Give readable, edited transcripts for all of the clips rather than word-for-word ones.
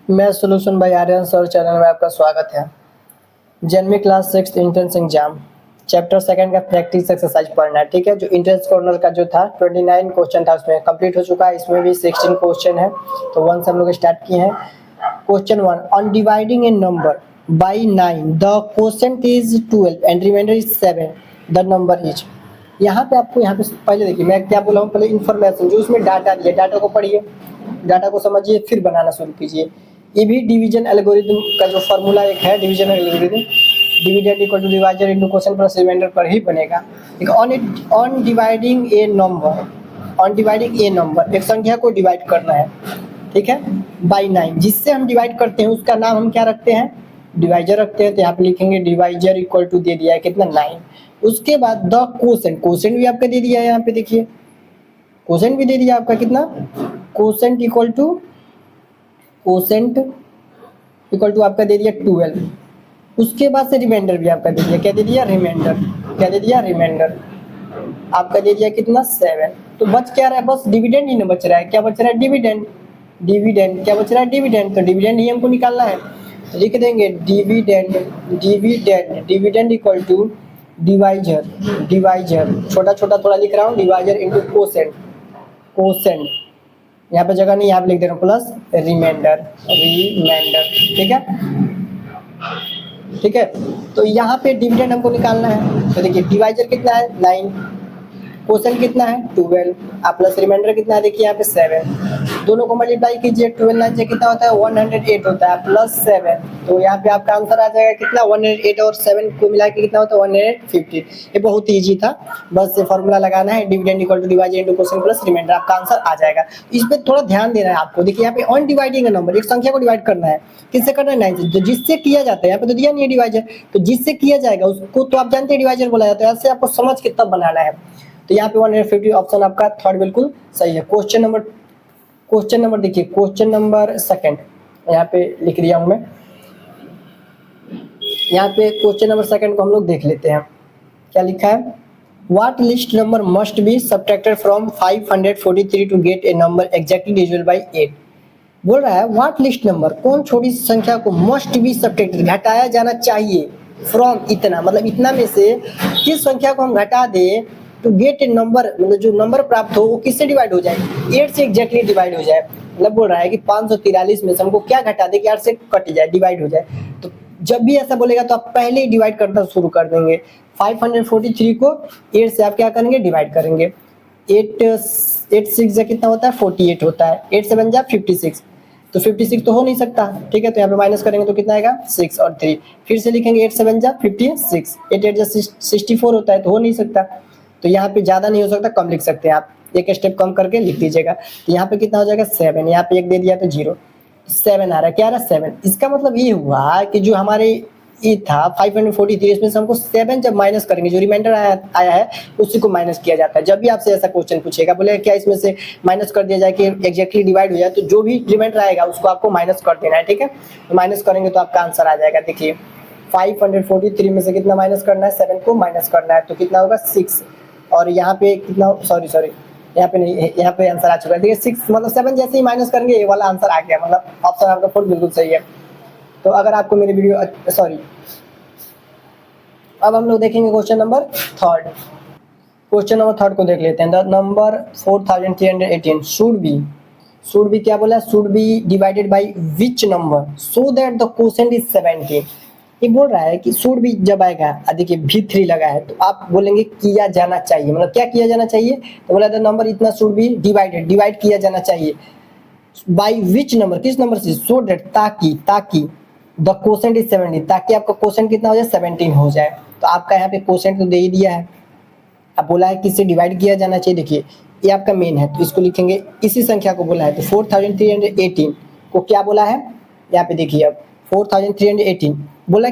मैं solution by Aryan sir channel में आपका स्वागत है। जनवी class 6 entrance exam chapter second का प्रैक्टिस एक्सरसाइज पढ़ना है। ठीक है, जो एंट्रेंस कॉर्नर का जो था 29 क्वेश्चन था उसमें कंप्लीट हो चुका है। इसमें भी 16 क्वेश्चन है, तो 1 से हम लोग स्टार्ट किए हैं। Question 1, on dividing a number by 9 the quotient is 12 and remainder is 7, the number is. यहाँ पे आपको यहाँ पे पहले देखिए मैं क्या बोला हूँ, पहले इन्फॉर्मेशन जो उसमें डाटा दिया, डाटा को पढ़िए, डाटा को समझिए, फिर बनाना शुरू कीजिए। ये भी डिवीजन एल्गोरिथम का जो फॉर्मूला एक है, division algorithm, dividend equal to divisor into quotient plus remainder पर ही बनेगा। On dividing a number, on dividing a number, एक संख्या को डिवाइड करना है, ठीक है, बाई 9, जिससे हम डिवाइड करते हैं उसका नाम हम क्या रखते हैं, डिवाइजर रखते हैं। तो यहाँ पे लिखेंगे डिवाइजर इक्वल टू दे दिया है कितना 9। उसके बाद द क्वोशिएंट, क्वोशिएंट भी आपका दे दिया है, यहाँ पे देखिए क्वोशिएंट भी दे दिया आपका कितना, quotient equal to, quotient equal to आपका दे दिया 12। उसके बाद से रिमाइंडर भी आपका दे दिया, क्या दे दिया, रिमाइंडर, क्या दे दिया, रिमाइंडर आपका दे दिया कितना 7। तो बच क्या रहा है, बस डिविडेंड ही ना बच रहा है। क्या बच रहा है, डिविडेंड, डिविडेंड क्या बच रहा है, डिविडेंड। तो डिविडेंड ही हमको निकालना है, लिख देंगे dividend, dividend, dividend equal to divisor, divisor छोटा छोटा थोड़ा लिख रहा हूँ, डिवाइजर इंटू क्वोशिएंट, क्वोशिएंट यहाँ पे जगह नहीं, यहाँ पे लिख दे रहा हूँ प्लस रिमाइंडर, रिमाइंडर, ठीक है, ठीक है। तो यहाँ पे डिविडेंड हमको निकालना है। तो देखिए डिवाइजर कितना है 9, क्वोशिएंट कितना है 12, आप प्लस रिमाइंडर कितना है देखिए यहाँ पे 7, दोनों को मल्टीप्लाई कीजिए, 12 9 से कितना होता है 108 होता है, प्लस 7, तो यहाँ पे आपका आंसर आ जाएगा कितना 108 और 7 को मिला के कितना होता है 150। ये बहुत ईजी था, बस ये फॉर्मूला लगाना है, dividend equal to divisor into quotient plus remainder, आपका आंसर आ जाएगा। इस पे थोड़ा ध्यान देना है आपको। देखिए यहाँ पे ऑन डिवाइडिंग नंबर, एक संख्या को डिवाइड करना है, किससे करना है 9 से, तो जिससे किया जाता है, यहाँ पे तो दिया नहीं है डिवाइजर, तो जिससे किया जाएगा उसको तो आप जानते हैं डिवाइजर बोला जाता है, ऐसे आपको समझ के तब बनाना है। तो यहाँ पे 150 ऑप्शन आपका थर्ड बिल्कुल सही है। क्वेश्चन नंबर देखिए, क्वेश्चन नंबर सेकंड यहाँ पे लिख दिया हूँ मैं। यहाँ पे क्वेश्चन नंबर सेकंड को हम लोग देख लेते हैं, क्या लिखा है, what least number must be subtracted from 543 to get a number exactly divisible by 8। बोल रहा है व्हाट लिस्ट नंबर, कौन छोटी संख्या को मस्ट बी सब्ट्रैक्टेड घटाया जाना चाहिए, फ्रॉम इतना, मतलब इतना में से किस संख्या को हम घटा दें टू गेट ए नंबर, मतलब जो नंबर प्राप्त हो वो किससे डिवाइड हो जाए, 8 से एग्जैक्टली डिवाइड हो जाए। मतलब बोल रहा है कि 543 में से हमको क्या घटा दे कि 8 से कट जाए, डिवाइड हो जाए। तो जब भी ऐसा बोलेगा तो आप पहले ही डिवाइड करना शुरू कर देंगे। 543 को 8 से आप क्या करेंगे, डिवाइड करेंगे। 8 6 कितना होता है 48 होता है, 8 7 जा 56, तो 56 तो हो नहीं सकता, ठीक है, तो यहाँ पे माइनस करेंगे तो कितना आएगा 6 और 3, फिर से लिखेंगे 8 7 जा 56, 8 8 जा 64 होता है, तो हो नहीं सकता। तो यहाँ पे ज्यादा नहीं हो सकता, कम लिख सकते हैं आप, एक स्टेप कम करके लिख दीजिएगा। तो यहाँ पे कितना हो जाएगा 7, यहाँ पे 1 दे दिया तो 0, 7 आ रहा है, क्या आ रहा है 7। इसका मतलब ये हुआ कि जो हमारे ये था 543, इसमें से हमको 7 जब माइनस करेंगे, जो रिमाइंडर आया है उसी को माइनस किया जाता है। जब भी आपसे ऐसा क्वेश्चन पूछेगा, बोले क्या इसमें से माइनस कर दिया जाए कि एग्जैक्टली डिवाइड हो जाए, तो जो भी रिमाइंडर आएगा उसको आपको माइनस कर देना है, ठीक है। तो माइनस करेंगे तो आपका आंसर आ जाएगा। देखिए 543 में से कितना माइनस करना है, 7 को माइनस करना है, तो कितना होगा 6, और यहाँ पे कितना, सॉरी यहाँ पे नहीं, यहाँ पे आंसर आ चुका है। देखिए 6 मतलब 7 जैसे ही माइनस करेंगे ये वाला आंसर आ गया, मतलब ऑप्शन आपका 4 बिल्कुल सही है। तो अगर आपको मेरी वीडियो, सॉरी, अब हम लोग देखेंगे question number third. Question number third को देख लेते हैं। द नंबर 4318 शुड बी क्या बोला, should be divided by which number so that the quotient is 17। ये बोल रहा है कि शुड बी जब आएगा, देखिए V3 लगा है, तो आप बोलेंगे किया जाना चाहिए, मतलब क्या किया जाना चाहिए, तो बोला द नंबर इतना शुड बी डिवाइडेड, डिवाइड किया जाना चाहिए बाय विच नंबर, किस नंबर से, सो दैट ताकि द क्वोशिएंट इज 17, ताकि आपका क्वोशिएंट कितना हो जाए 17 हो जाए। तो आपका यहाँ पे क्वोशिएंट तो दे ही दिया है, अब बोला है किससे डिवाइड किया जाना चाहिए। देखिए ये आपका मेन है, तो इसको लिखेंगे, इसी संख्या को बोला है, तो 4318 को क्या बोला है, यहाँ पे देखिए अब 4318 बोला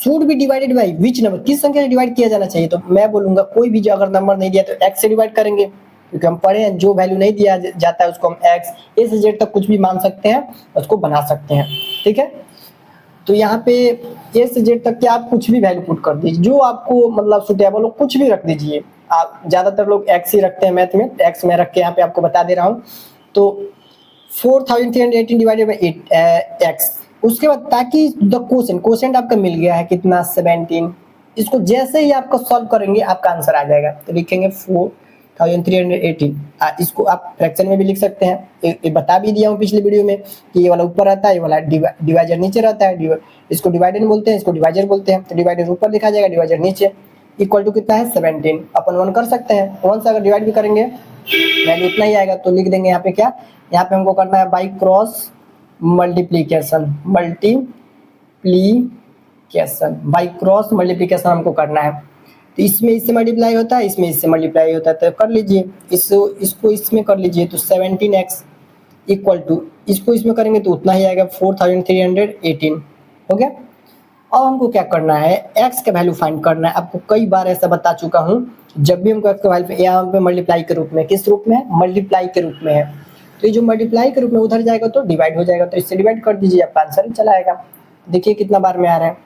should be divided by which number, किस संख्या से डिवाइड किया जाना चाहिए। तो मैं बोलूंगा कोई भी जो अगर नंबर नहीं दिया तो x से डिवाइड करेंगे, क्योंकि हम पढ़े हैं जो वैल्यू नहीं दिया जाता है उसको हम x a से z तक कुछ भी मान सकते हैं, उसको बना सकते हैं, ठीक है। तो यहाँ पे ए से जेड तक के आप कुछ भी वैल्यू पुट कर दीजिए, जो आपको मतलब सुटेबल हो कुछ भी रख दीजिए। आप ज्यादातर लोग एक्स ही रखते हैं मैथ में, एक्स में रख के यहाँ पे आपको बता दे रहा हूँ। तो 4318 डिवाइडेड बाई एक्स। उसके बाद ताकि द क्वोशेंट आपका मिल गया है कितना 17, इसको जैसे ही आपको सॉल्व करेंगे आपका आंसर आ जाएगा। तो लिखेंगे 4318। इसको आप फ्रैक्शन में भी लिख सकते हैं, ये बता भी दिया हूँ पिछले वीडियो में कि ये वाला ऊपर रहता है, ये वाला डिवाइजर नीचे रहता है। इसको डिवाइडर बोलते हैं, इसको डिवाइजर बोलते हैं। तो डिवाइडर ऊपर दिखा जाएगा, डिवाइजर नीचे। इक्वल टू कितना है 17, अपन 1 कर सकते हैं। 1 से अगर डिवाइड भी करेंगे वैल्यू उतना ही आएगा। तो लिख देंगे यहाँ पे क्या, यहाँ पे हमको करना है by cross multiplication, by cross multiplication हमको करना है। तो इसमें इससे मल्टीप्लाई होता है, इसमें इससे मल्टीप्लाई होता है। तो कर लीजिए, इसको इसमें कर लीजिए। तो 17x इक्वल टू इसको इसमें करेंगे तो उतना ही आएगा 4318 हो गया। अब हमको क्या करना है, x का वैल्यू फाइंड करना है। आपको कई बार ऐसा बता चुका हूँ, जब भी हमको x का वैल्यू यहाँ पे मल्टीप्लाई के रूप में, किस रूप में है, मल्टीप्लाई के रूप में है। तो ये जो मल्टीप्लाई के रूप में उधर जाएगा तो डिवाइड हो जाएगा। तो इससे डिवाइड कर दीजिए, आपका आंसर ही चला आएगा। देखिए कितना बार में आ रहा है,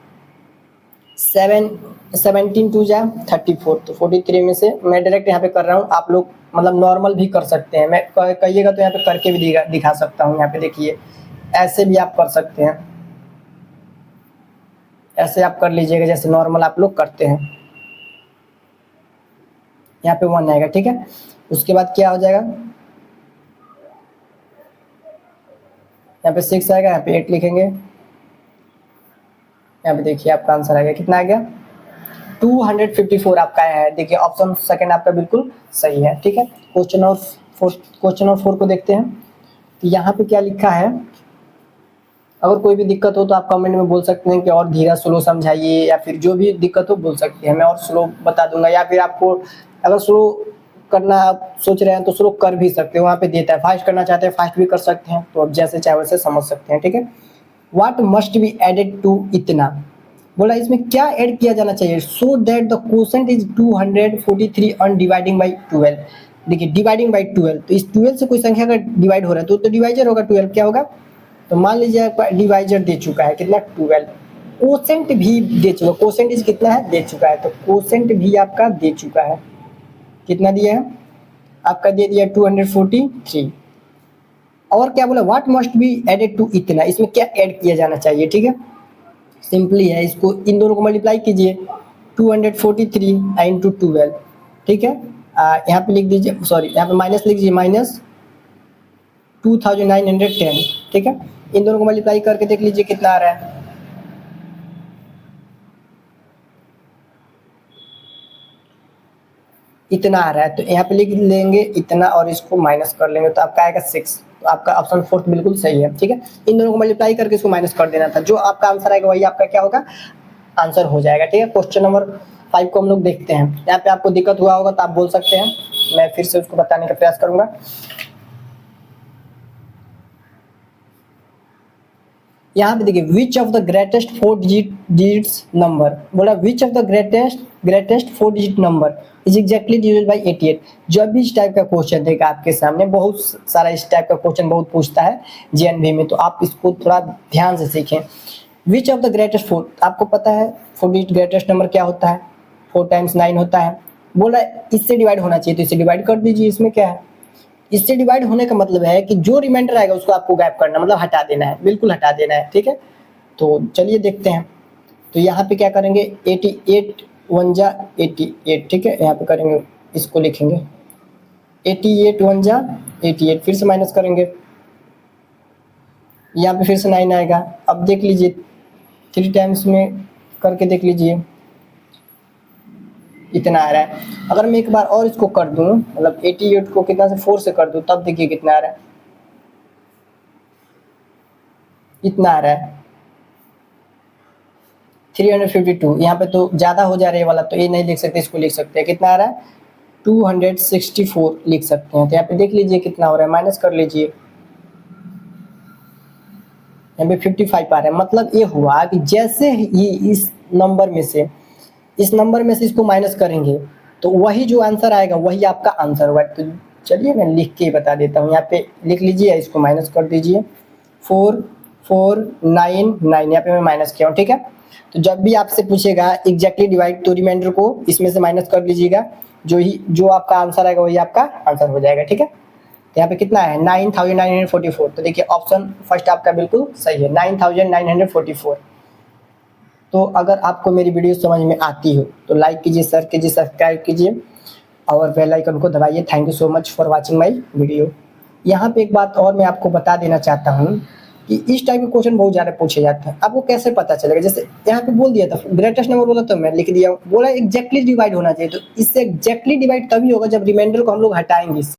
17 2 जा 34। तो 43 में से मैं डायरेक्ट यहाँ पे कर रहा हूँ, आप लोग मतलब नॉर्मल भी कर सकते हैं। मैं कहिएगा तो यहाँ पे करके भी दिखा सकता हूँ। यहाँ पे देखिए ऐसे भी आप कर सकते हैं, ऐसे आप कर लीजिएगा जैसे नॉर्मल आप लोग करते हैं। यहाँ पे 1 आएगा, ठीक है। उसके बाद क्या हो जाएगा, यहाँ पे 6 आएगा, यहाँ पे 8 लिखेंगे। यहाँ पे देखिए आपका आंसर आ गया, कितना आ गया 254 आपका है। देखिए ऑप्शन सेकंड आपका बिल्कुल सही है, ठीक है। क्वेश्चन और 4 को देखते हैं। तो यहाँ पे क्या लिखा है, अगर कोई भी दिक्कत हो तो आप कमेंट में बोल सकते हैं कि और धीरा स्लो समझाइए, या फिर जो भी दिक्कत हो बोल सकते हैं, मैं और स्लो बता दूंगा। या फिर आपको अगर स्लो करना आप सोच रहे हैं तो स्लो कर भी सकते हो, वहाँ पे देता है। फास्ट करना चाहते हैं फास्ट भी कर सकते हैं, तो आप जैसे चाहे वैसे समझ सकते हैं, ठीक है। What must be added to इतना, बोला इसमें क्या ऐड किया जाना चाहिए, so that the quotient is 243 on dividing by 12। देखिए डिवाइडिंग बाई 12, तो इस 12 से कोई संख्या का डिवाइड हो रहा है तो डिवाइजर होगा 12, क्या होगा। तो मान लीजिए आपका डिवाइजर दे चुका है कितना 12, क्वोशेंट भी दे चुका, क्वोशेंट इज कितना है दे चुका है। तो क्वोशेंट भी आपका दे चुका है, कितना दिया है आपका, दे दिया 243। और क्या बोला, what must be added to इतना, इसमें क्या ऐड किया जाना चाहिए, ठीक है। सिंपली है, इसको इन दोनों को मल्टीप्लाई कीजिए 243 इंटू 12, ठीक है। यहाँ पे लिख दीजिए, सॉरी यहाँ पे माइनस लिख दीजिए, माइनस 2910, ठीक है। इन दोनों को मल्टीप्लाई करके देख लीजिए कितना आ रहा है, इतना आ रहा है। तो यहाँ पे लिख लेंगे इतना और इसको माइनस कर लेंगे तो आपका आएगा 6। तो आपका ऑप्शन 4 बिल्कुल सही है, ठीक है। इन दोनों को मल्टीप्लाई करके इसको माइनस कर देना था, जो आपका आंसर आएगा वही आपका क्या होगा, आंसर हो जाएगा, ठीक है। क्वेश्चन नंबर 5 को हम लोग देखते हैं। यहाँ पे आपको दिक्कत हुआ होगा तो आप बोल सकते हैं, मैं फिर से उसको बताने का प्रयास करूंगा। यहाँ पे देखिए which of the greatest 4 digits number, बोला which of the greatest 4 digit number is exactly divided by 88। जब भी इस टाइप का क्वेश्चन देगा आपके सामने, बहुत सारा इस टाइप का क्वेश्चन बहुत पूछता है जेएनवी में, तो आप इसको थोड़ा ध्यान से सीखें। विच ऑफ द ग्रेटेस्ट 4, आपको पता है 4 डिजिट ग्रेटेस्ट नंबर क्या होता है, 4 टाइम्स 9 होता है। बोला इससे डिवाइड होना चाहिए तो इसे डिवाइड कर दीजिए, इसमें क्या है। इससे डिवाइड होने का मतलब है कि जो रिमाइंडर आएगा उसको आपको गैप करना, मतलब हटा देना है, बिल्कुल हटा देना है, ठीक है। तो चलिए देखते हैं। तो यहाँ पे क्या करेंगे 88 1 जा 88, ठीक है। यहाँ पे करेंगे, इसको लिखेंगे 88 1 जा 88, फिर से माइनस करेंगे, यहाँ पे फिर से 9 आएगा। अब देख लीजिए 3 टाइम्स में करके देख लीजिए इतना आ रहा है। अगर मैं एक बार और इसको कर दूं, मतलब 88 को कितना से 4 से कर दूं, तब देखिए कितना आ रहा है, इतना आ रहा है 352। यहाँ पे तो ज़्यादा हो जा रहा है वाला, तो ये नहीं लिख सकते, इसको लिख सकते हैं। कितना आ रहा है 264 लिख सकते हैं। तो यहाँ पे देख लीजिए कितना हो रहा है, माइनस कर लीजिए, यहाँ पे 55 आ रहा है। मतलब ये हुआ कि जैसे ही इस नंबर में से इसको माइनस करेंगे तो वही जो आंसर आएगा वही आपका आंसर होगा। तो चलिए मैं लिख के बता देता हूँ, यहाँ पे लिख लीजिए, इसको माइनस कर दीजिए 4499, यहाँ पे मैं माइनस किया हूँ, ठीक है। तो जब भी आपसे पूछेगा एग्जैक्टली डिवाइड, तो रिमाइंडर को इसमें से माइनस कर लीजिएगा, जो आपका आंसर आएगा वही आपका आंसर हो जाएगा, ठीक है। तो यहाँ पे कितना है 9944। तो देखिए ऑप्शन फर्स्ट आपका बिल्कुल सही है 9944। तो अगर आपको मेरी वीडियो समझ में आती हो तो लाइक कीजिए, शेयर कीजिए, सब्सक्राइब कीजिए और बेल आइकन को दबाइए। Thank you so much for watching my video. यहाँ पे एक बात और मैं आपको बता देना चाहता हूँ कि इस टाइप के क्वेश्चन बहुत ज़्यादा पूछे जाते हैं। आपको कैसे पता चलेगा? जैसे यहाँ पे बोल दिया था ग्रेटेस्ट नंबर बोला तो मैं लिख दिया, बोला एग्जैक्टली डिवाइड होना चाहिए। तो इससे एग्जैक्टली डिवाइड तभी होगा जब रिमाइंडर को हम लोग हटाएंगे।